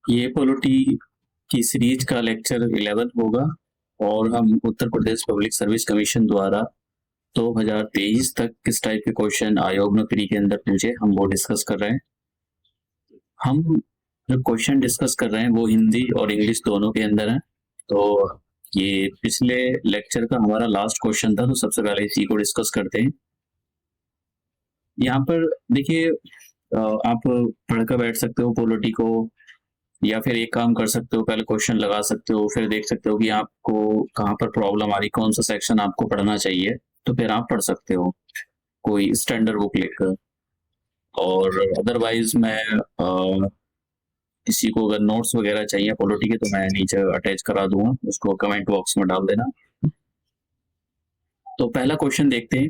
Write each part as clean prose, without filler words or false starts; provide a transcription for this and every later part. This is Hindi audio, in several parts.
ये पॉलिटी की सीरीज का लेक्चर 11 होगा और हम Uttar Pradesh public service commission द्वारा 2023 तक किस टाइप के क्वेश्चन आयोग ने प्री के अंदर पूछे हम वो डिस्कस कर रहे हैं। हम जो क्वेश्चन डिस्कस कर रहे हैं वो हिंदी और इंग्लिश दोनों के अंदर है। तो ये पिछले लेक्चर का हमारा लास्ट क्वेश्चन था, तो सबसे पहले इसी को डिस्कस करते हैं। यहाँ पर देखिए, आप पढ़कर बैठ सकते हो पॉलिटी को, या फिर एक काम कर सकते हो, पहले क्वेश्चन लगा सकते हो, फिर देख सकते हो कि आपको कहाँ पर प्रॉब्लम आ रही, कौन सा सेक्शन आपको पढ़ना चाहिए, तो फिर आप पढ़ सकते हो कोई स्टैंडर्ड बुक लेकर। और अदरवाइज मैं किसी को अगर नोट्स वगैरह चाहिए पॉलिटी के, तो मैं नीचे अटैच करा दूंगा, उसको कमेंट बॉक्स में डाल देना। तो पहला क्वेश्चन देखते हैं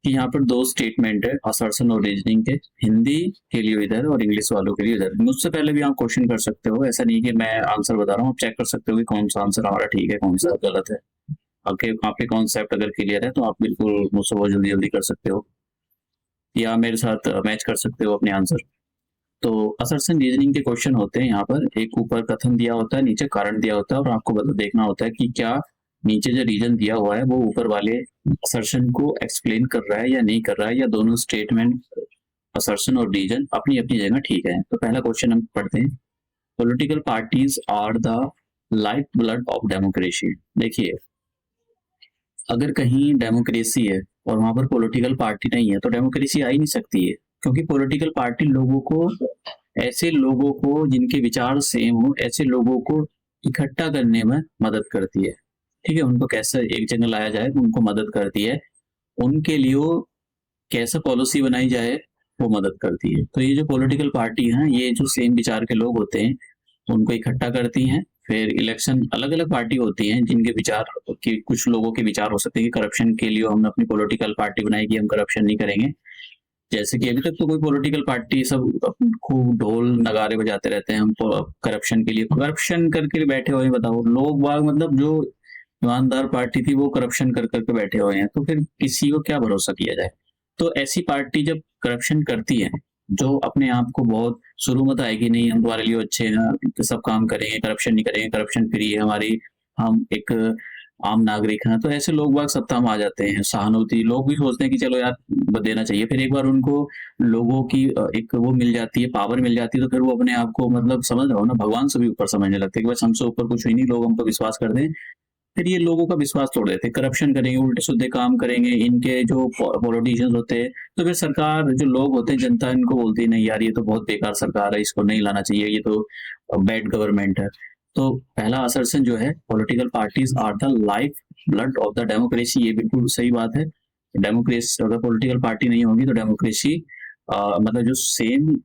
कि यहाँ पर दो स्टेटमेंट है, असर्शन और रीजनिंग के। हिंदी के लिए इधर और इंग्लिश वालों के लिए इधर। मुझसे पहले भी आप क्वेश्चन कर सकते हो, ऐसा नहीं कि मैं आंसर बता रहा हूँ, आप चेक कर सकते हो कि कौन सा आंसर हमारा ठीक है, कौन सा गलत है। आपके कॉन्सेप्ट अगर क्लियर है तो आप बिल्कुल मुझसे बहुत जल्दी जल्दी कर सकते हो, या मेरे साथ मैच कर सकते हो अपने आंसर। तो असर्शन रीजनिंग के क्वेश्चन होते हैं यहाँ पर, एक ऊपर कथन दिया होता है, नीचे कारण दिया होता है, और आपको देखना होता है कि क्या नीचे जो रीजन दिया हुआ है वो ऊपर वाले असर्शन को एक्सप्लेन कर रहा है या नहीं कर रहा है, या दोनों स्टेटमेंट असर्शन और रीजन अपनी अपनी जगह ठीक है। तो पहला क्वेश्चन हम पढ़ते हैं। Political parties are the life blood of democracy. देखिए, अगर कहीं डेमोक्रेसी है और वहां पर पॉलिटिकल पार्टी नहीं है तो डेमोक्रेसी आ ही नहीं सकती है, क्योंकि पॉलिटिकल पार्टी लोगों को, ऐसे लोगों को जिनके विचार सेम हो, ऐसे लोगों को इकट्ठा करने में मदद करती है। ठीक है, उनको कैसे एक जगह लाया जाए उनको मदद करती है, उनके लिए कैसे पॉलिसी बनाई जाए वो मदद करती है। तो ये जो पॉलिटिकल पार्टी है, ये जो सेम विचार के लोग होते हैं उनको इकट्ठा करती हैं। फिर इलेक्शन, अलग अलग पार्टी होती हैं जिनके विचार कि कुछ लोगों के विचार हो सकते हैं कि करप्शन के लिए हमने अपनी पॉलिटिकल पार्टी बनाई कि हम करप्शन नहीं करेंगे। जैसे कि अभी तक तो कोई पॉलिटिकल पार्टी सब खूब ढोल नगारे बजाते रहते हैं, हम करप्शन के लिए करप्शन करके बैठे हुए हैं। बताओ, लोग बाग मतलब जो ईमानदार पार्टी थी वो करप्शन कर करके बैठे हुए हैं, तो फिर किसी को क्या भरोसा किया जाए। तो ऐसी पार्टी जब करप्शन करती है, जो अपने आप को बहुत शुरू में तो आएगी नहीं, हम तुम्हारे लिए अच्छे हैं, तो सब काम करेंगे, करप्शन नहीं करेंगे, करप्शन फ्री है हमारी, हम एक आम नागरिक हैं, तो ऐसे लोग बाग सत्ता में आ जाते हैं। सहानुभूति लोग भी सोचते हैं कि चलो यार देना चाहिए, फिर एक बार उनको लोगों की एक वो मिल जाती है, पावर मिल जाती है, तो फिर वो अपने आप को मतलब समझ रहे हो ना, भगवान से भी ऊपर समझने लगते हैं कि बस हमसे ऊपर कुछ ही नहीं, लोग हम पर विश्वास कर दें। फिर ये लोगों का विश्वास तोड़ देते हैं, करप्शन करेंगे, उल्टे सीधे काम करेंगे, इनके जो पॉलिटिशियंस होते हैं, तो फिर सरकार, जो लोग होते हैं, जनता इनको बोलती है नहीं यार ये तो बहुत बेकार सरकार है, इसको नहीं लाना चाहिए, ये तो बैड गवर्नमेंट है। तो पहला असर्शन जो है, political parties are the life blood of the democracy, ये बिल्कुल सही बात है। डेमोक्रेसी, अगर पॉलिटिकल पार्टी नहीं होगी तो डेमोक्रेसी मतलब जो सेम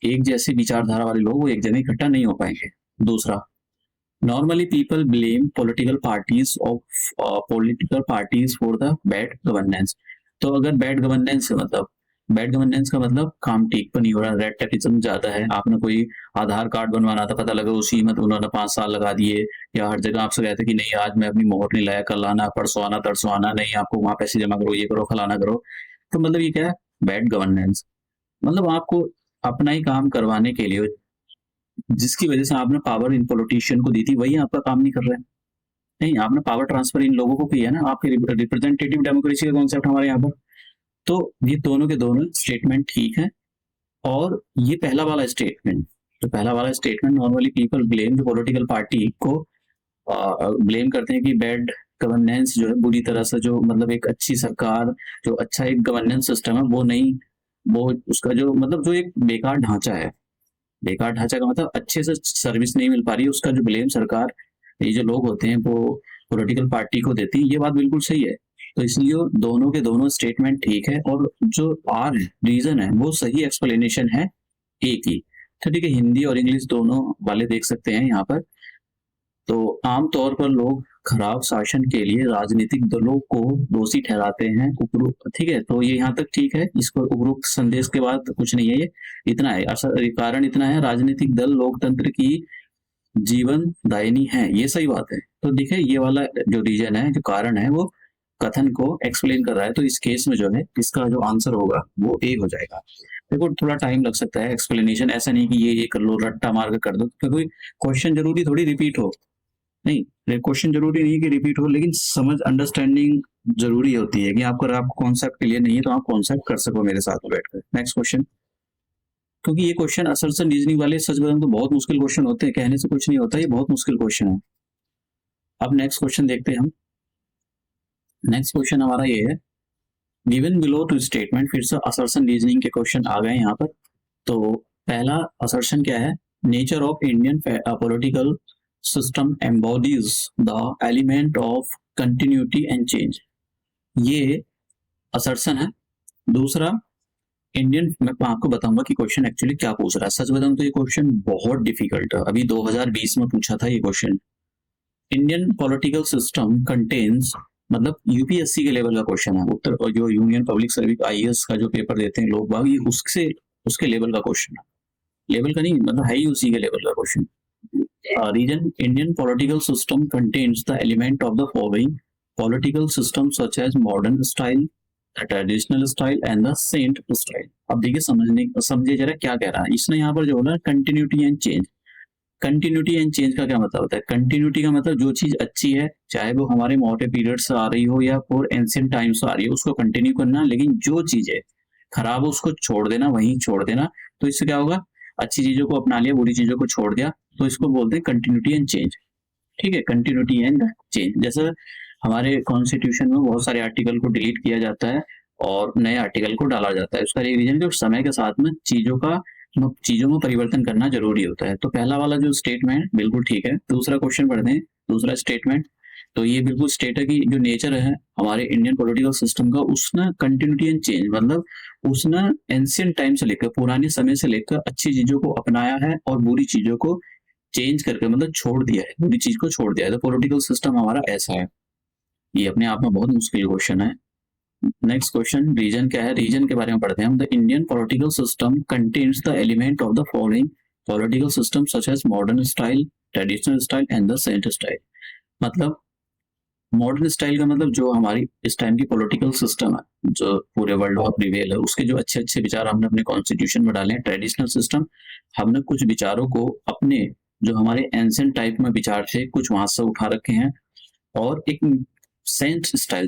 एक जैसी विचारधारा वाले लोग वो एक जगह इकट्ठा नहीं हो पाएंगे। दूसरा, normally people blame political parties for the bad governance। तो अगर बैड गवर्नेंस है, मतलब बैड गवर्नेंस का मतलब काम ठीक पर नहीं हो रहा, रेड टेपिज्म ज्यादा है, आपने कोई आधार कार्ड बनवाना था, पता लगा उसी में तो उन्होंने 5 साल लगा दिए, या हर जगह आपसे कहते कि नहीं आज मैं अपनी मोहर नहीं लाया, कल आना, परसों आना, तरसों आना, नहीं आपको वहां पैसे जमा करो, ये करो, फलाना करो। तो मतलब ये क्या है, बैड गवर्नेंस। मतलब आपको अपना ही काम करवाने के लिए, जिसकी वजह से आपने पावर इन पॉलिटिशियन को दी थी, वही आपका काम नहीं कर रहे हैं। नहीं, आपने पावर ट्रांसफर इन लोगों को किया है ना, आपके रिप्रेजेंटेटिव डेमोक्रेसी का कॉन्सेप्ट हमारे यहाँ पर। तो ये दोनों के दोनों स्टेटमेंट ठीक है। और ये पहला वाला स्टेटमेंट, तो पहला वाला स्टेटमेंट, नॉर्मली पीपल ब्लेम, जो पॉलिटिकल पार्टी को ब्लेम करते हैं कि बैड गवर्नेंस जो है, बुरी तरह से, जो मतलब एक अच्छी सरकार, जो अच्छा एक गवर्नेंस सिस्टम है वो नहीं, वो उसका जो मतलब जो एक बेकार ढांचा है, बेकार ढांचा का मतलब अच्छे से सर्विस नहीं मिल पा रही है, उसका जो ब्लेम सरकार, ये जो लोग होते हैं वो पॉलिटिकल पार्टी को देती है। ये बात बिल्कुल सही है। तो इसलिए दोनों के दोनों स्टेटमेंट ठीक है, और जो आर रीजन है वो सही एक्सप्लेनेशन है एक ही। तो ठीक है, हिंदी और इंग्लिश दोनों वाले देख सकते हैं यहाँ पर। तो आमतौर पर लोग खराब शासन के लिए राजनीतिक दलों को दोषी ठहराते हैं, उपरोक्त। ठीक है, तो ये यहाँ तक ठीक है, इसको उपरोक्त संदेश के बाद कुछ नहीं है, ये इतना है, असल कारण इतना है, राजनीतिक दल लोकतंत्र की जीवन दायिनी है, ये सही बात है। तो देखिए, ये वाला जो रीजन है, जो कारण है, वो कथन को एक्सप्लेन कर रहा है, तो इस केस में जो है इसका जो आंसर होगा वो ए हो जाएगा। देखो थोड़ा टाइम लग सकता है एक्सप्लेनेशन, ऐसा नहीं कि ये कर लो रट्टा मार कर दो, क्योंकि क्वेश्चन जरूरी थोड़ी रिपीट हो, नहीं क्वेश्चन जरूरी नहीं कि रिपीट हो, लेकिन समझ अंडरस्टैंडिंग जरूरी होती है कि आपको कॉन्सेप्ट क्लियर नहीं है तो आप कॉन्सेप्ट कर सको मेरे साथ में बैठकर। नेक्स्ट क्वेश्चन, क्योंकि ये क्वेश्चन असर्शन रीजनिंग वाले सच बताऊं तो बहुत मुश्किल क्वेश्चन होते हैं, कहने से कुछ नहीं होता, ये बहुत मुश्किल क्वेश्चन है। अब नेक्स्ट क्वेश्चन देखते हैं हम। नेक्स्ट क्वेश्चन हमारा ये है, गिवन बिलो टू स्टेटमेंट, फिर से असर्शन रीजनिंग के क्वेश्चन आ गए यहाँ पर। तो पहला असर्शन क्या है, nature of Indian political system embodies the element of continuity and change, ये असर्शन है। दूसरा इंडियन, मैं आपको बताऊंगा कि क्वेश्चन एक्चुअली क्या पूछ रहा है। सच बताऊं तो ये क्वेश्चन बहुत डिफिकल्ट है, अभी 2020 में पूछा था ये question. Indian political system contains, मतलब यूपीएससी के लेवल का क्वेश्चन है, उत्तर और जो यूनियन पब्लिक सर्विस आईएएस का जो पेपर देते हैं लोग बाग, ये उसके लेवल का क्वेश्चन है, लेवल का नहीं मतलब है ही उसी के लेवल का question. Reason, Indian political system contains the element of the following political system such as modern style, traditional style and the saint style. अब देखिए समझिए जरा क्या कह रहा है इसने यहाँ पर, जो बोला continuity and change. Continuity and change का क्या मतलब होता है, कंटिन्यूटी का मतलब जो चीज अच्छी है, चाहे वो हमारे मोटे पीरियड से आ रही हो या फॉर एंशिएंट टाइम से आ रही है, उसको कंटिन्यू करना, लेकिन जो चीज है खराब हो उसको छोड़ देना, वहीं छोड़ देना। तो इससे क्या होगा, अच्छी चीजों को अपना लिया, बुरी चीजों को छोड़ दिया, तो इसको बोलते हैं कंटिन्यूटी एंड चेंज। ठीक है, कंटिन्यूटी एंड चेंज। जैसे हमारे कॉन्स्टिट्यूशन में बहुत सारे आर्टिकल को डिलीट किया जाता है और नए आर्टिकल को डाला जाता है, उसका एक रीजन है कि समय के साथ में चीजों में परिवर्तन करना जरूरी होता है। तो पहला वाला जो स्टेटमेंट बिल्कुल ठीक है। दूसरा क्वेश्चन पढ़ते हैं, दूसरा स्टेटमेंट, तो ये बिल्कुल स्टेट है कि जो नेचर है हमारे इंडियन पॉलिटिकल सिस्टम का, उसने कंटिन्यूटी एंड चेंज, मतलब उसने एंशिएंट टाइम से लेकर, पुराने समय से लेकर अच्छी चीजों को अपनाया है और बुरी चीजों को चेंज करके, मतलब छोड़ दिया है, बुरी चीज को छोड़ दिया है। तो पॉलिटिकल सिस्टम हमारा ऐसा है। ये अपने आप में बहुत मुश्किल क्वेश्चन है। नेक्स्ट क्वेश्चन, रीजन क्या है, रीजन के बारे में पढ़ते हैं हम। The Indian political system contains the element of the following political system such as modern style, traditional style and the saint style. मतलब मॉडर्न स्टाइल का मतलब जो हमारी इस टाइम की पॉलिटिकल सिस्टम है जो पूरे वर्ल्ड में प्रिवेल है, उसके जो अच्छे अच्छे विचार हमने अपने कॉन्स्टिट्यूशन में डाले हैं। ट्रेडिशनल सिस्टम, हमने कुछ विचारों को अपने जो हमारे एंशिएंट टाइप में विचार थे कुछ वहां से उठा रखे हैं। और एक सेंट स्टाइल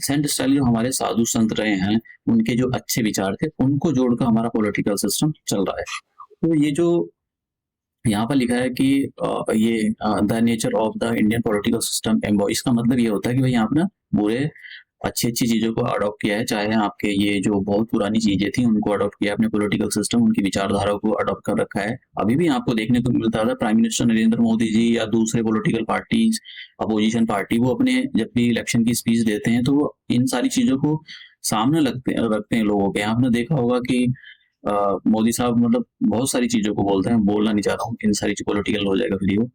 जो हमारे साधु संत रहे हैं, उनके जो अच्छे विचार थे उनको जोड़कर हमारा पॉलिटिकल सिस्टम चल रहा है। तो ये जो यहाँ पर लिखा है कि ये the nature of the Indian political system embody, इसका मतलब ये होता है कि भाई आपने बुरे अच्छी अच्छी चीजों को अडॉप्ट किया है, चाहे आपके ये जो बहुत पुरानी चीजें थी उनको अडॉप्ट किया अपने पॉलिटिकल सिस्टम, उनकी विचारधारा को अडॉप्ट कर रखा है। अभी भी आपको देखने को मिलता है प्राइम मिनिस्टर नरेंद्र मोदी जी या दूसरे पॉलिटिकल पार्टीज, अपोजिशन पार्टी, वो अपने जब भी इलेक्शन की स्पीच देते हैं तो वो इन सारी चीजों को सामने रखते हैं लोगों के। आपने देखा होगा कि मोदी साहब मतलब बहुत सारी चीजों को बोलते हैं, बोलना नहीं चाह रहा हूँ, इन सारी पॉलिटिकल हो जाएगा वीडियो।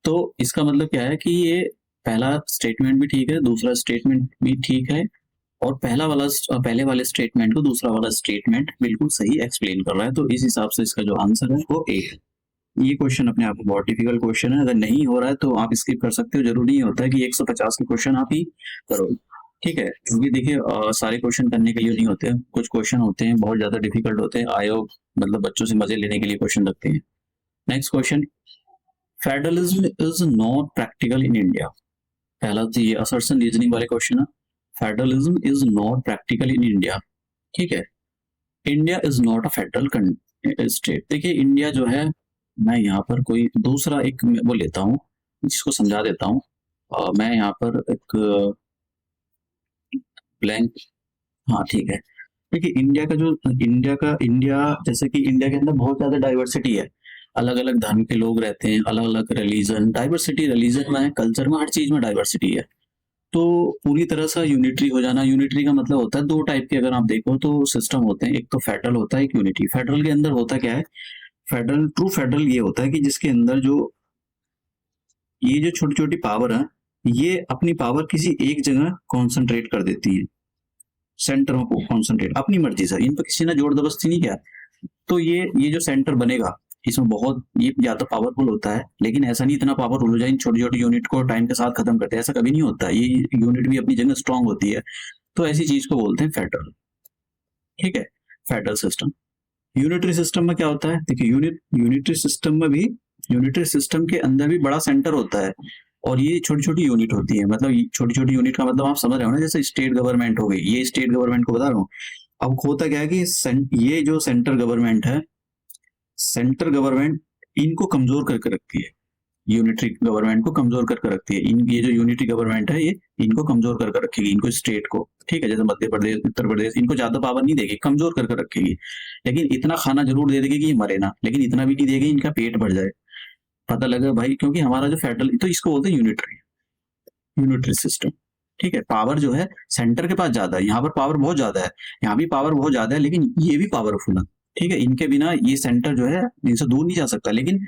तो इसका मतलब क्या है कि ये पहला स्टेटमेंट भी ठीक है, दूसरा स्टेटमेंट भी ठीक है, और पहले वाले स्टेटमेंट को दूसरा वाला स्टेटमेंट बिल्कुल सही एक्सप्लेन कर रहा है। तो इस हिसाब से इसका जो आंसर है वो ए है। ये क्वेश्चन अपने आप में बहुत डिफिकल्ट क्वेश्चन है, अगर नहीं हो रहा है तो आप स्किप कर सकते हो, जरूरी नहीं होता है कि 150 के क्वेश्चन आप ही करो। ठीक है, क्योंकि देखिए सारे क्वेश्चन करने के लिए नहीं होते हैं, कुछ क्वेश्चन होते हैं बहुत ज्यादा डिफिकल्ट होते हैं, आयोग मतलब बच्चों से मजे लेने के लिए क्वेश्चन रखते हैं। Next question, federalism is not practical in India. पहला तो ये असर्शन रीजनिंग वाले क्वेश्चन है, federalism is not practical in India. ठीक है, India is not a federal state. देखिए इंडिया जो है, मैं यहाँ पर कोई दूसरा एक वो लेता हूँ जिसको समझा देता हूँ। मैं यहाँ पर एक ब्लैंक, हाँ ठीक है। देखिए इंडिया जैसे कि इंडिया के अंदर बहुत ज्यादा डाइवर्सिटी है, अलग अलग धर्म के लोग रहते हैं, अलग अलग रिलीजन, डाइवर्सिटी रिलीजन में, कल्चर में, हर चीज में डाइवर्सिटी है। तो पूरी तरह से यूनिटरी हो जाना, यूनिटरी का मतलब होता है दो टाइप के, अगर आप देखो तो सिस्टम होते हैं, एक तो फेडरल होता है, एक यूनिटी। फेडरल के अंदर होता क्या है, ट्रू फेडरल ये होता है कि जिसके अंदर ये जो छोटी छोटी पावर है, ये अपनी पावर किसी एक जगह कॉन्सेंट्रेट कर देती है, सेंटरों को कॉन्सेंट्रेट अपनी मर्जी से, इन पर किसी ने जोर जबरदस्ती नहीं किया। तो ये जो सेंटर बनेगा इसमें बहुत ये ज्यादा पावरफुल होता है, लेकिन ऐसा नहीं इतना पावरफुल हो जाए इन छोटी छोटी यूनिट को टाइम के साथ खत्म करते हैं, ऐसा कभी नहीं होता। ये यूनिट भी अपनी जगह स्ट्रांग होती है। तो ऐसी चीज को बोलते हैं फेडरल। ठीक है, फेडरल सिस्टम। यूनिटरी सिस्टम में क्या होता है, देखिए यूनिटरी सिस्टम में भी, यूनिटरी सिस्टम के अंदर भी बड़ा सेंटर होता है और ये छोटी छोटी यूनिट होती है। मतलब छोटी छोटी यूनिट का मतलब आप समझ रहे हो ना, जैसे स्टेट गवर्नमेंट हो गई, ये स्टेट गवर्नमेंट को बता रहा हूँ। अब होता क्या है कि ये जो सेंट्रल गवर्नमेंट है, सेंट्रल गवर्नमेंट इनको कमजोर करके रखती है, यूनिटरी गवर्नमेंट को कमजोर करके रखती है। ये जो यूनिटरी गवर्नमेंट है, ये इनको कमजोर करके रखेगी, इनको स्टेट को। ठीक है, जैसे मध्य प्रदेश, उत्तर प्रदेश, इनको ज्यादा पावर नहीं देगी, कमजोर करके रखेगी। लेकिन इतना खाना जरूर दे देगी कि ये मरे ना, लेकिन इतना भी नहीं देगी इनका पेट भर जाए। पता लगा भाई, क्योंकि हमारा जो फेडरल, तो इसको बोलते हैं यूनिटरी, यूनिटरी सिस्टम। ठीक है, पावर जो है सेंटर के पास ज्यादा है, यहाँ पर पावर बहुत ज्यादा है, यहाँ भी पावर बहुत ज्यादा है, लेकिन ये भी पावरफुल है। ठीक है, इनके बिना ये सेंटर जो है इनसे दूर नहीं जा सकता। लेकिन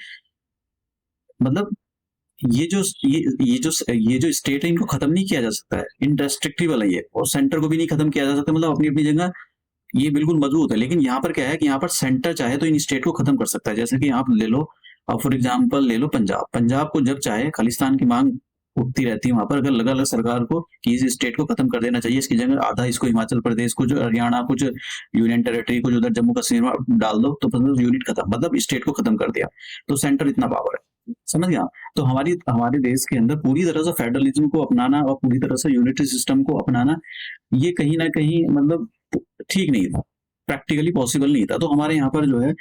मतलब ये जो स्टेट है, इनको खत्म नहीं किया जा सकता है, इनडेस्ट्रक्टिबल है ये, और सेंटर को भी नहीं खत्म किया जा सकता। मतलब अपनी अपनी जगह ये बिल्कुल मजबूत है। लेकिन यहाँ पर क्या है कि यहाँ पर सेंटर चाहे तो इन स्टेट को खत्म कर सकता है। जैसे कि आप ले लो, अब फॉर एग्जाम्पल ले लो पंजाब, पंजाब को जब चाहे खालिस्तान की मांग उठती रहती है वहां पर, अगर लगा लगा सरकार को कि इस स्टेट को खत्म कर देना चाहिए, इसकी जगह आधा इसको हिमाचल प्रदेश, कुछ हरियाणा, कुछ यूनियन टेरिटरी, कुछ उधर जम्मू कश्मीर में डाल दो, तो मतलब यूनिट खत्म, मतलब स्टेट को खत्म कर दिया। तो सेंटर इतना पावर है, समझ गया। तो हमारे देश के अंदर पूरी तरह से फेडरलिज्म को अपनाना और पूरी तरह से यूनिटरी सिस्टम को अपनाना, ये कहीं ना कहीं मतलब ठीक नहीं था, प्रैक्टिकली पॉसिबल नहीं था। तो हमारे यहाँ पर जो है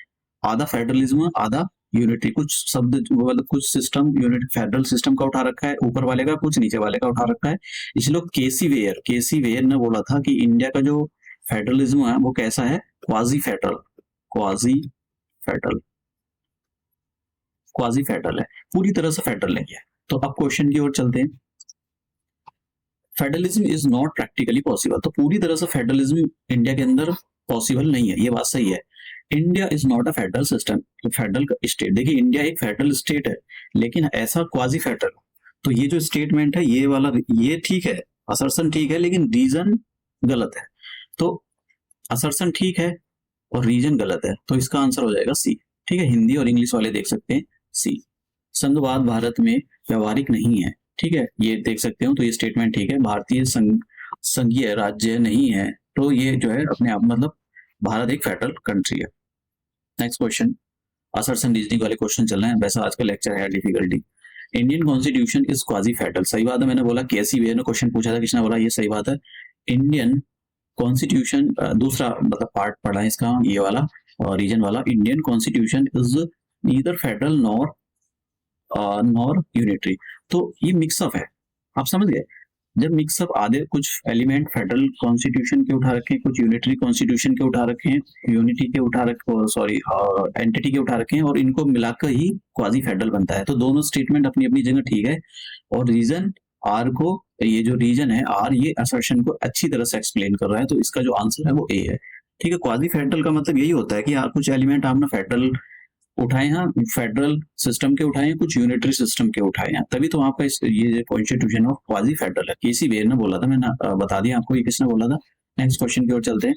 आधा फेडरलिज्म, आधा यूनिटी, कुछ शब्द मतलब कुछ सिस्टम यूनिट फेडरल सिस्टम का उठा रखा है ऊपर वाले का, कुछ नीचे वाले का उठा रखा है। इसलिए केसी वेयर ने बोला था कि इंडिया का जो फेडरलिज्म है वो कैसा है, quasi federal, quasi federal, quasi federal है, पूरी तरह से फेडरल नहीं है। तो अब क्वेश्चन की ओर चलते हैं। Federalism is not practically possible, तो पूरी तरह से फेडरलिज्म इंडिया के अंदर पॉसिबल नहीं है, ये बात सही है। India is not a federal system, federal state. देखिए इंडिया एक फेडरल स्टेट है, लेकिन ऐसा क्वाजी फेडरल। तो ये जो स्टेटमेंट है ये वाला, ये ठीक है, असर्शन ठीक है, लेकिन रीजन गलत है। तो असर्शन ठीक है और रीजन गलत है, तो इसका आंसर हो जाएगा सी। ठीक है, हिंदी और इंग्लिश वाले देख सकते हैं सी। संघवाद भारत में व्यवहारिक नहीं है, ठीक है, ये देख सकते हो। तो ये स्टेटमेंट ठीक है, भारतीय संघीय राज्य नहीं है, तो ये जो है अपने आप मतलब भारत एक फेडरल कंट्री है। नेक्स्ट क्वेश्चन, असर्शन रीजनिंग वाले क्वेश्चन चल रहे हैं, वैसा आज का लेक्चर है difficulty. Indian constitution is quasi federal, सही बात है। मैंने बोला केसी वेयर ने क्वेश्चन पूछा था, किसने बोला, ये सही बात है। इंडियन कॉन्स्टिट्यूशन, दूसरा मतलब पार्ट पढ़ा है इसका, ये वाला और रीजन वाला। Indian constitution is neither federal nor unitary, तो ये मिक्सअप है, आप समझ गए। जब मिक्सअप आधे कुछ एलिमेंट फेडरल कॉन्स्टिट्यूशन के उठा रखे हैं, कुछ यूनिटरी कॉन्स्टिट्यूशन के उठा रखे हैं, यूनिटी के उठा रखे, सॉरी एंटिटी के उठा रखे हैं, और इनको मिलाकर ही क्वाजी फेडरल बनता है। तो दोनों स्टेटमेंट अपनी अपनी जगह ठीक है। और रीजन आर को, ये जो रीजन है आर, ये असर्शन को अच्छी तरह से एक्सप्लेन कर रहा है, तो इसका जो आंसर है वो ए है। ठीक है, क्वाजी फेडरल का मतलब यही होता है कि कुछ एलिमेंट आपने फेडरल उठाए हैं, फेडरल सिस्टम के उठाए हैं, कुछ यूनिटरी सिस्टम के उठाए हैं, तभी तो आपका ये कॉन्स्टिट्यूशन ऑफ क्वाजी फेडरल है। केसी वेयर ने बोला था, मैंने बता दिया आपको ये किसने बोला था। नेक्स्ट क्वेश्चन की ओर चलते हैं,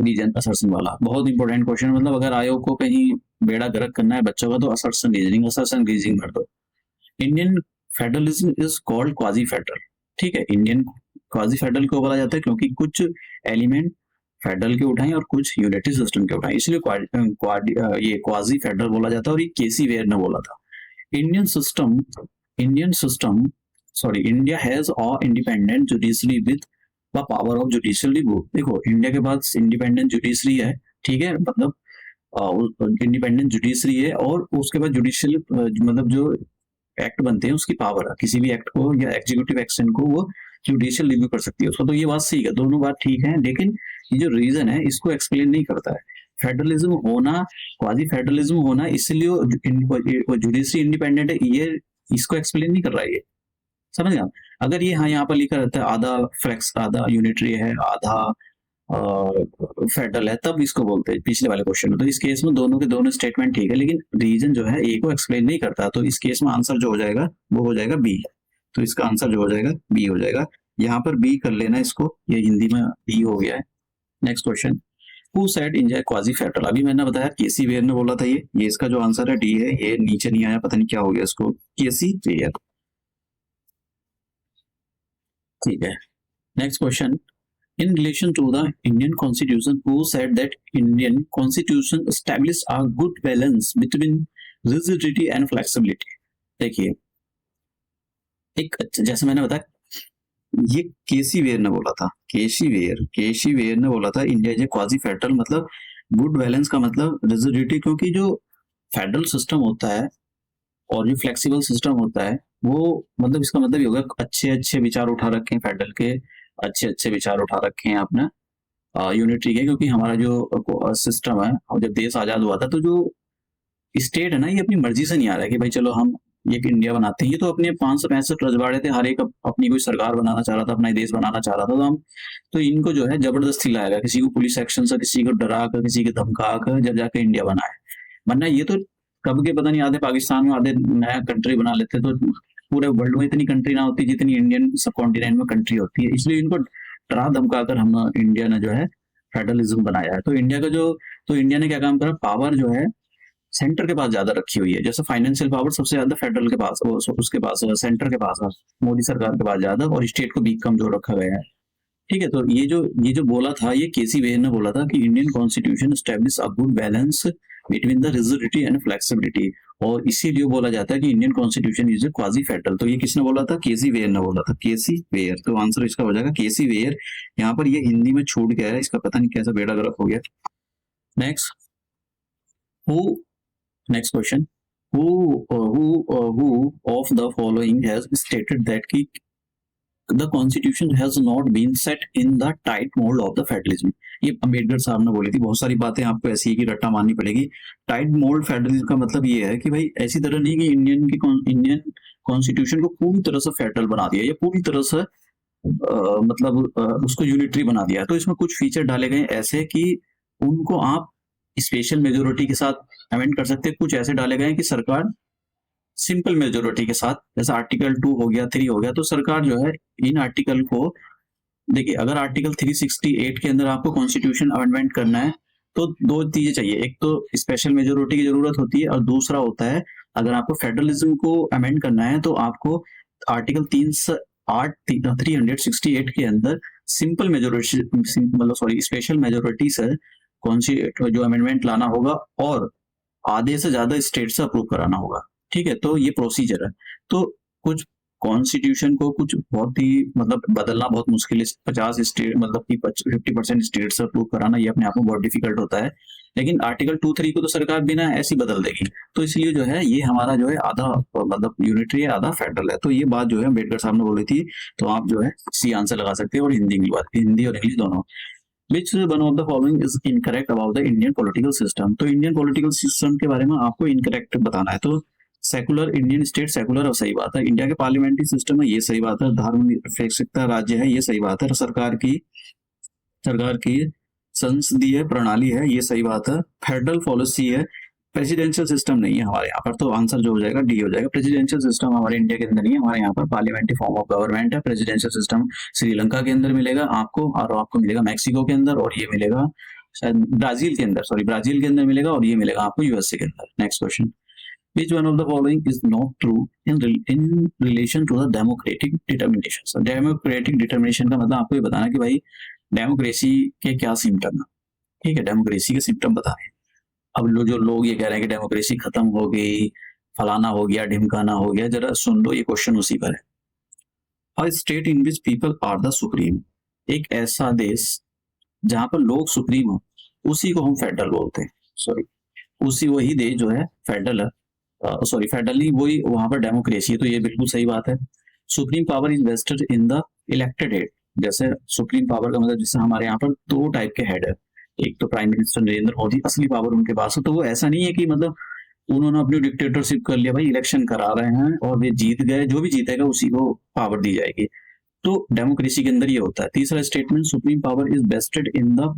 रीजन असर्शन वाला, बहुत इंपॉर्टेंट क्वेश्चन। मतलब अगर आयोग को कहीं बेड़ा गर्क करना है बच्चों का, तो असर्शन रीजनिंग भर दो। Indian federalism is called quasi federal. ठीक है, इंडियन क्वाजी फेडरल क्यों बोला जाता है, क्योंकि कुछ एलिमेंट फेडरल के उठाए और कुछ यूनिटरी सिस्टम के उठाए, इसलिए ये क्वाजी फेडरल बोला जाता है, और ये केसी वेयर ने बोला था। Indian system India has a independent judiciary with the power of judicial review. देखो इंडिया के पास इंडिपेंडेंट जुडिशरी है, ठीक है, मतलब इंडिपेंडेंट जुडिशरी है, और उसके बाद जुडिशियल मतलब जो एक्ट बनते हैं उसकी पावर है, किसी भी एक्ट को या एग्जीक्यूटिव एक्शन को वो जुडिशियल रिव्यू कर सकती है उसको। तो ये बात सही है, दोनों बात ठीक है, लेकिन ये जो रीजन है इसको एक्सप्लेन नहीं करता है। फेडरलिज्म होना, क्वाजी फेडरलिज्म होना, इसलिए जुडिशरी इंडिपेंडेंट है, ये इसको एक्सप्लेन नहीं कर रहा है ये, समझ गया। अगर ये हाँ यहाँ पर लिखा रहता है आधा फ्लेक्स, आधा यूनिटरी है, आधा फेडरल है, तब इसको बोलते हैं पिछले वाले क्वेश्चन में। तो इस केस में दोनों के दोनों स्टेटमेंट ठीक है, लेकिन रीजन जो है ए को एक्सप्लेन नहीं करता, तो इस केस में आंसर जो हो जाएगा वो हो जाएगा बी। तो इसका आंसर जो हो जाएगा बी हो जाएगा। यहाँ पर बी कर लेना इसको, ये हिंदी में बी हो गया है। Next question, who said India quasi federal, अभी मैंने बताया केसी वेयर ने बोला था ये इसका जो आंसर है डी है। ये नीचे नहीं आया, पता नहीं क्या हो गया इसको, केसी वेयर। ठीक है, next question, in relation to the Indian Constitution, who said that Indian Constitution established a good balance between rigidity and flexibility. देखिए, एक जैसे मैंने बताया, ये केसी वेयर ने बोला था, केसी वेयर ने बोला था India is a quasi federal, मतलब गुड बैलेंस का मतलब रिजिडिटी, क्योंकि जो फेडरल सिस्टम होता है और जो फ्लेक्सिबल सिस्टम होता है वो मतलब इसका मतलब ये होगा अच्छे अच्छे विचार उठा रखे हैं फेडरल के, अच्छे अच्छे विचार उठा रखे हैं अपना यूनिटरी के, क्योंकि हमारा जो सिस्टम है, और जब देश आजाद हुआ था तो जो स्टेट है ना, ये अपनी मर्जी से नहीं आ रहा है कि भाई चलो हम एक इंडिया बनाते हैं। ये तो अपने 565 रजवाड़े थे, हर एक अपनी कोई सरकार बनाना चाह रहा था, अपना देश बनाना चाह रहा था, तो इनको जो है जबरदस्ती लाएगा, किसी को पुलिस एक्शन से, किसी को डरा कर, किसी को धमका कर, जब जाकर इंडिया बना है। वरना ये तो कब के पता नहीं, आधे पाकिस्तान में, आधे नया कंट्री बना लेते, तो पूरे वर्ल्ड में इतनी कंट्री ना होती जितनी इंडियन सब कॉन्टिनेंट में कंट्री होती है, इसलिए इनको डरा धमका कर हम इंडिया ने जो है फेडरलिज्म बनाया है। तो इंडिया ने क्या काम करा, पावर जो है सेंटर के पास ज्यादा रखी हुई है, जैसे फाइनेंशियल पावर सबसे ज्यादा फेडरल के पास, उसके पास सेंटर के पास है, मोदी सरकार के पास ज्यादा, और स्टेट को भी कमजोर रखा गया है। ठीक है, तो ये जो बोला था, ये केसी वेयर ने बोला था कि Indian constitution establish a good balance between the rigidity and flexibility, और इसीलिए बोला जाता है कि Indian constitution is a quasi federal. तो ये किसने बोला था, केसी वेयर ने बोला था, केसी वेयर। तो आंसर इसका हो जाएगा केसी वेयर। यहाँ पर ये हिंदी में छूट गया है, इसका पता नहीं कैसा बेड़ा गर्क हो गया। Next next question, who of the following has stated that the constitution has not been set in the tight mold of the federalism? ये अम्बेडकर साहब ने बोली थी। बहुत सारी बातें आपको ऐसी है कि रट्टा मारनी पड़ेगी। टाइट मोल्ड फेडरलिज्म का मतलब ये है कि भाई ऐसी तरह नहीं कि इंडियन कॉन्स्टिट्यूशन को पूरी तरह से फेडरल बना दिया, या पूरी तरह से उसको यूनिटरी बना दिया। तो इसमें कुछ फीचर डाले गए ऐसे कि उनको आप स्पेशल मेजोरिटी के साथ अमेंड कर सकते हैं। कुछ ऐसे डाले गए कि सरकार सिंपल मेजोरिटी के साथ, जैसे आर्टिकल 2 हो गया, 3 हो गया, तो सरकार जो है इन आर्टिकल को, देखिए अगर आर्टिकल 368 के अंदर आपको कॉन्स्टिट्यूशन अमेंडमेंट करना है तो दो चीजें चाहिए, एक तो स्पेशल मेजोरिटी की जरूरत होती है, और दूसरा होता है अगर आपको फेडरलिज्म को अमेंड करना है तो आपको आर्टिकल 368 के अंदर सिंपल मेजोरिटी, मतलब सॉरी स्पेशल मेजोरिटी से जो अमेंडमेंट लाना होगा, और आधे से ज्यादा स्टेट से अप्रूव कराना होगा। ठीक है, तो ये प्रोसीजर है। तो कुछ कॉन्स्टिट्यूशन को कुछ बहुत ही मतलब बदलना बहुत मुश्किल है, 50 स्टेट मतलब कि 50% स्टेट से अप्रूव कराना, ये अपने आप में बहुत डिफिकल्ट होता है। लेकिन आर्टिकल 2-3 को तो सरकार बिना ऐसी बदल देगी। तो इसलिए जो है ये हमारा जो है आधा मतलब यूनिटरी है, आधा फेडरल है। तो ये बात जो है अम्बेडकर साहब ने बोली थी। तो आप जो है सी आंसर लगा सकते हैं, और हिंदी और इंग्लिश दोनों। Which one of the following is incorrect about the Indian political system? तो इंडियन पॉलिटिकल सिस्टम के बारे में आपको इनकरेक्ट बताना है। तो सेकुलर इंडियन स्टेट सेकुलर, और सही बात है। इंडिया के पार्लियामेंट्री सिस्टम है, ये सही बात है। धर्मनिरपेक्षता राज्य है, ये सही बात है। सरकार की संसदीय प्रणाली है, ये सही बात है। फेडरल पॉलिसी है, प्रेसिडेंशियल सिस्टम नहीं है हमारे यहाँ पर। तो आंसर जो हो जाएगा डी हो जाएगा। प्रेसिडेंशियल सिस्टम हमारे इंडिया के अंदर नहीं है, हमारे यहाँ पर पार्लियामेंट्री फॉर्म ऑफ गवर्नमेंट है। प्रेसिडेंशियल सिस्टम श्रीलंका के अंदर मिलेगा आपको, और आपको मिलेगा मैक्सिको के अंदर, और ये मिलेगा शायद ब्राजील के अंदर, ब्राजील के अंदर मिलेगा, और ये मिलेगा आपको यूएसए के अंदर। Next question, Which one of the following is not true in relation to the democratic determination? So, democratic determination का मतलब आपको ये बताना कि भाई डेमोक्रेसी के क्या सिम्टम है। ठीक है, डेमोक्रेसी के सिम्टम बताने। अब जो लोग ये कह रहे हैं कि डेमोक्रेसी खत्म हो गई, फलाना हो गया, ढिमकाना हो गया, जरा सुन लो, ये क्वेश्चन उसी पर है। A state in which people are the supreme, एक ऐसा देश जहां पर लोग सुप्रीम हो, उसी को हम फेडरल बोलते हैं। वही देश जो है फेडरल है। फेडरल नहीं, वही वहां पर डेमोक्रेसी है। तो ये बिल्कुल सही बात है। Supreme power is vested in the elected head. जैसे सुप्रीम पावर का मतलब जैसे हमारे यहाँ पर 2 टाइप के हेड है। एक तो प्राइम मिनिस्टर नरेंद्र मोदी, असली पावर उनके पास है। तो वो ऐसा नहीं है कि मतलब उन्होंने अपनी डिक्टेटरशिप कर लिया, भाई इलेक्शन करा रहे हैं और वे जीत गए, जो भी जीतेगा उसी को पावर दी जाएगी। तो डेमोक्रेसी के अंदर ये होता है। तीसरा statement, supreme power is vested in the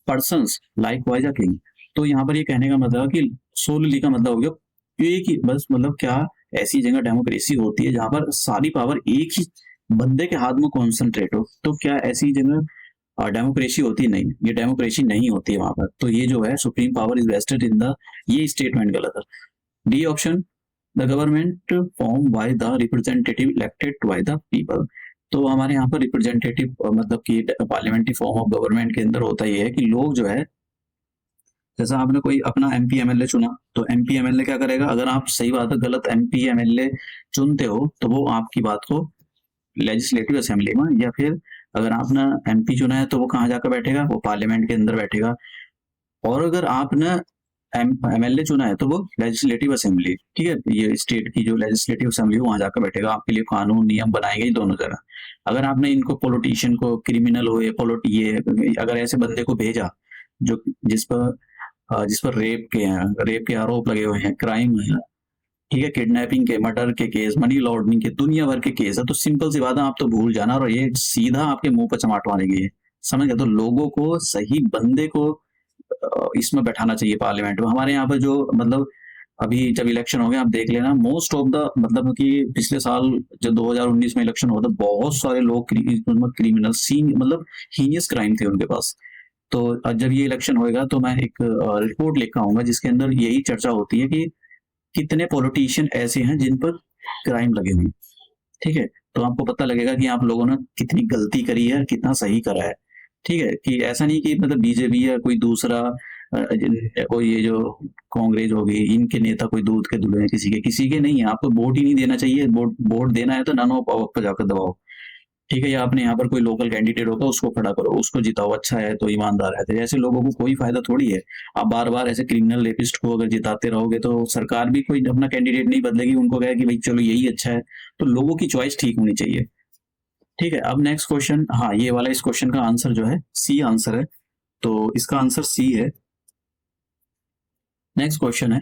persons likewise a king. तो यहाँ पर ये कहने का मतलब कि सोलली का मतलब हो गया एक ही, बस मतलब क्या ऐसी जगह डेमोक्रेसी होती है जहां पर सारी पावर एक ही बंदे के हाथ में कॉन्सेंट्रेट हो। तो क्या ऐसी जगह डेमोक्रेसी होती? नहीं, ये डेमोक्रेसी नहीं होती है वहां पर। तो ये जो है supreme power is vested in the, ये स्टेटमेंट गलत है। D option, the government form by the representative elected by the people. तो हमारे यहाँ पर रिप्रेजेंटेटिव मतलब कि पार्लियामेंट्री फॉर्म ऑफ गवर्नमेंट के अंदर होता ये है कि लोग जो है, जैसा आपने कोई अपना एमपी एमएलए चुना, तो एमपी एमएलए क्या करेगा, अगर आप सही बात है गलत एमपी एमएलए चुनते हो तो वो आपकी बात को लेजिस्लेटिव असेंबली में, या फिर अगर आपने एमपी चुना है तो वो कहाँ जाकर बैठेगा, वो पार्लियामेंट के अंदर बैठेगा। और अगर आपने एमएलए चुना है तो वो लेजिस्लेटिव असेंबली, ठीक है, ये स्टेट की जो लेजिस्लेटिव असेंबली वहां जाकर बैठेगा, आपके लिए कानून नियम बनाए गए दोनों जगह। अगर आपने इनको पॉलिटिशियन को, क्रिमिनल हो या ये अगर ऐसे बंदे को भेजा जो जिस पर रेप के आरोप लगे हुए हैं, क्राइम है, ठीक है, किडनैपिंग के, मर्डर के केस, मनी लॉन्ड्रिंग के, दुनिया भर के केस है, तो सिंपल सी बात है, आप तो भूल जाना, और ये सीधा आपके मुंह पर चमाट मारेंगे, समझ गए। तो लोगों को, सही बंदे को इसमें बैठाना चाहिए पार्लियामेंट में। हमारे यहाँ पर जो मतलब अभी जब इलेक्शन हो गया, आप देख लेना, मोस्ट ऑफ द मतलब कि पिछले साल जब 2019 में इलेक्शन हुआ था, बहुत सारे लोग क्रिमिनल सीन मतलब हीनियस क्राइम थे उनके पास। तो जब ये इलेक्शन होएगा तो मैं एक रिपोर्ट लेकर आऊंगा जिसके अंदर यही चर्चा होती है कि कितने पॉलिटिशियन ऐसे हैं जिन पर क्राइम लगे हुए हैं, ठीक है। तो आपको पता लगेगा कि आप लोगों ने कितनी गलती करी है, कितना सही करा है, ठीक है। कि ऐसा नहीं कि मतलब बीजेपी या कोई दूसरा कोई ये जो कांग्रेस हो गई, इनके नेता कोई दूध के धुले हैं, किसी के नहीं है। आपको वोट ही नहीं देना चाहिए, वोट वोट देना है तो नन ऑफ पावर पर जाकर दबाओ, ठीक है। या आपने यहाँ पर कोई लोकल कैंडिडेट होगा उसको खड़ा करो, उसको जिताओ, अच्छा है तो ईमानदार है, तो ऐसे लोगों को कोई फायदा थोड़ी है। आप बार बार ऐसे क्रिमिनल रेपिस्ट को अगर जिताते रहोगे तो सरकार भी कोई अपना कैंडिडेट नहीं बदलेगी, उनको कहे कि भाई चलो यही अच्छा है। तो लोगों की चॉइस ठीक होनी चाहिए, ठीक है। अब नेक्स्ट क्वेश्चन, हाँ ये वाला, इस क्वेश्चन का आंसर जो है सी आंसर है, तो इसका आंसर सी है। नेक्स्ट क्वेश्चन है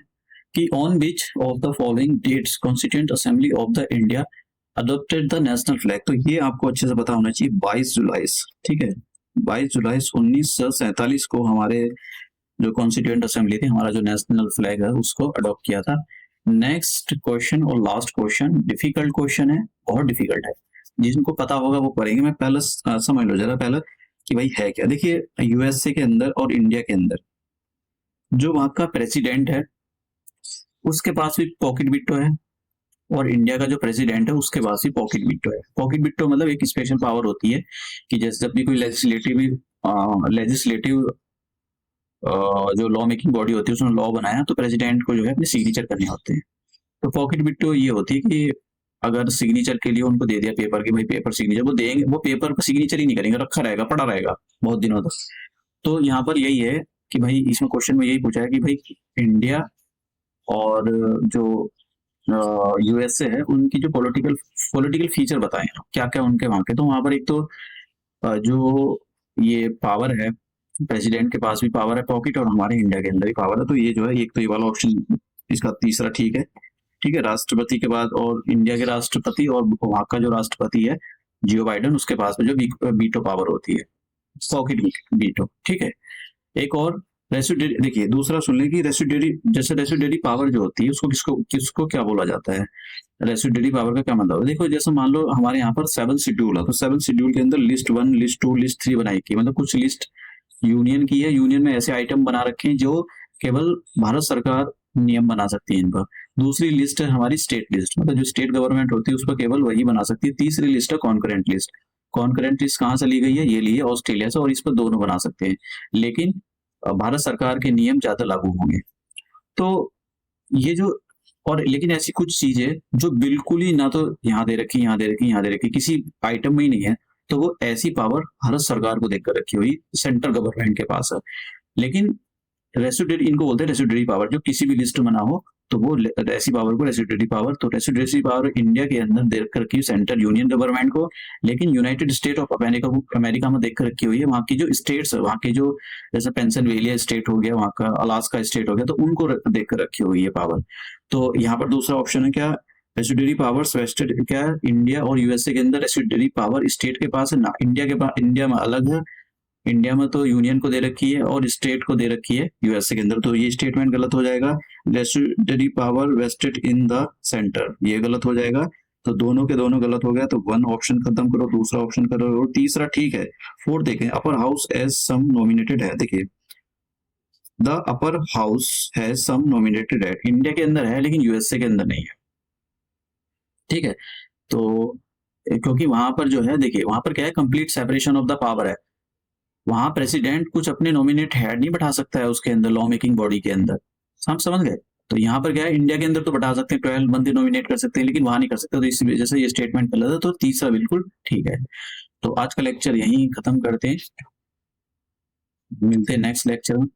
कि on which of the following dates constituent assembly of the India adopted the national flag. तो ये आपको अच्छे से पता होना चाहिए, 22 जुलाई, ठीक है, 22 जुलाई 1947 को हमारे जो कॉन्स्टिट्यूएंट असेंबली थी, हमारा जो नेशनल फ्लैग है उसको अडॉप्ट किया था। नेक्स्ट क्वेश्चन और लास्ट क्वेश्चन डिफिकल्ट क्वेश्चन है, बहुत डिफिकल्ट है, जिनको पता होगा वो पढ़ेंगे। मैं पहले समझ लो जरा पहले कि भाई है क्या। देखिए यूएसए के अंदर और इंडिया के अंदर जो वहां का प्रेसिडेंट है उसके पास भी पॉकेट बिट्टो है, और इंडिया का जो प्रेसिडेंट है उसके पास भी पॉकेट बिट्टो है। पॉकेट बिट्टो मतलब एक स्पेशल पावर होती है कि जैसे जब भी कोई लेजिस्लेटिव जो लॉ मेकिंग बॉडी होती है उसने लॉ बनाया तो प्रेसिडेंट को जो है अपने सिग्नेचर करने होते हैं। तो पॉकेट बिट्टो ये होती है कि अगर सिग्नेचर के लिए उनको दे दिया पेपर की भाई पेपर सिग्नेचर, वो देंगे, वो पेपर पर सिग्नेचर ही नहीं करेंगे, रखा रहेगा, पड़ा रहेगा बहुत दिनों तक। तो यहाँ पर यही है कि भाई इसमें क्वेश्चन में यही पूछा है कि भाई इंडिया और जो यूएसए है उनकी जो पॉलिटिकल पॉलिटिकल फीचर बताएं क्या क्या उनके वहां के। तो वहां पर एक तो जो ये पावर है, प्रेसिडेंट के पास भी पावर है पॉकेट, और हमारे इंडिया के अंदर भी पावर है। तो ये जो है एक तो ये वाला ऑप्शन इसका तीसरा ठीक है, ठीक है। राष्ट्रपति के बाद और इंडिया के राष्ट्रपति और वहां का जो राष्ट्रपति है जियो बाइडन, उसके पास में जो वीटो पावर होती है, पॉकेट वीटो, ठीक है। एक और रेसिड्यूरी, देखिए दूसरा सुन लें कि रेसिड्यूरी, जैसे रेसिड्यूरी पावर जो होती है उसको किसको किसको क्या बोला जाता है, रेसिड्यूरी पावर का क्या मतलब है। देखो जैसे मान लो हमारे यहाँ पर 7 शेड्यूल है, तो 7 शेड्यूल के अंदर लिस्ट 1, लिस्ट 2, लिस्ट 3 बनाई की, मतलब कुछ लिस्ट यूनियन की है, यूनियन में ऐसे आइटम बना रखे हैं जो केवल भारत सरकार नियम बना सकती है इन पर। दूसरी लिस्ट है हमारी स्टेट लिस्ट, मतलब जो स्टेट गवर्नमेंट होती है उस पर केवल वही बना सकती है। तीसरी लिस्ट है कॉन्करेंट लिस्ट। कॉन्करेंट लिस्ट कहाँ से ली गई है, ये ली है ऑस्ट्रेलिया से, और इस पर दोनों बना सकते हैं, लेकिन भारत सरकार के नियम ज्यादा लागू होंगे। तो ये जो, और लेकिन ऐसी कुछ चीजें जो बिल्कुल ही ना तो यहाँ दे रखी, यहाँ दे रखी, यहाँ दे रखी, किसी आइटम में ही नहीं है, तो वो ऐसी पावर भारत सरकार को देकर रखी हुई सेंट्रल गवर्नमेंट के पास है। लेकिन रेसिड्यूरी, इनको बोलते हैं रेसिड्यूरी पावर, जो किसी भी लिस्ट में ना हो तो वो ऐसी पावर को रेसिड्यूरी पावर। तो रेसिड्यूरी पावर इंडिया के अंदर देख कर रखी सेंट्रल यूनियन गवर्नमेंट को, लेकिन यूनाइटेड स्टेट ऑफ अमेरिका को, अमेरिका में देख कर रखी हुई है वहाँ की जो स्टेट्स है, वहाँ की जो जैसे पेंसिल्वेनिया स्टेट हो गया, वहाँ का अलास्का स्टेट हो गया, तो उनको देख कर रखी हुई है पावर। तो यहाँ पर दूसरा ऑप्शन है क्या, रेसिड्यूरी पावर्स वेस्टेड, क्या इंडिया और यूएसए के अंदर रेसिड्यूरी पावर स्टेट के पास है ना, इंडिया के पास, इंडिया में अलग है। इंडिया में तो यूनियन को दे रखी है और स्टेट को दे रखी है यूएसए के अंदर, तो ये स्टेटमेंट गलत हो जाएगा। Residuary power vested in the centre, ये गलत हो जाएगा। तो दोनों के दोनों गलत हो गया, तो 1 ऑप्शन खत्म करो, दूसरा ऑप्शन करो, और तीसरा ठीक है। 4 देखें, upper house as some nominated है, देखिए the upper house has some nominated है, इंडिया के अंदर है लेकिन यूएसए के अंदर नहीं है, ठीक है। तो क्योंकि वहां पर जो है, देखिए वहां पर क्या है, complete separation of the power है। वहां प्रेसिडेंट कुछ अपने नॉमिनेट हेड नहीं बैठा सकता है उसके अंदर, लॉ मेकिंग बॉडी के अंदर। हम समझ गए। तो यहाँ पर क्या है, इंडिया के अंदर तो बैठा सकते हैं, 12 बंदे नॉमिनेट कर सकते हैं, लेकिन वहां नहीं कर सकते, तो इस वजह से ये स्टेटमेंट गलत है। तो तीसरा बिल्कुल ठीक है। तो आज का लेक्चर यहीं खत्म करते हैं, मिलते हैं नेक्स्ट लेक्चर में।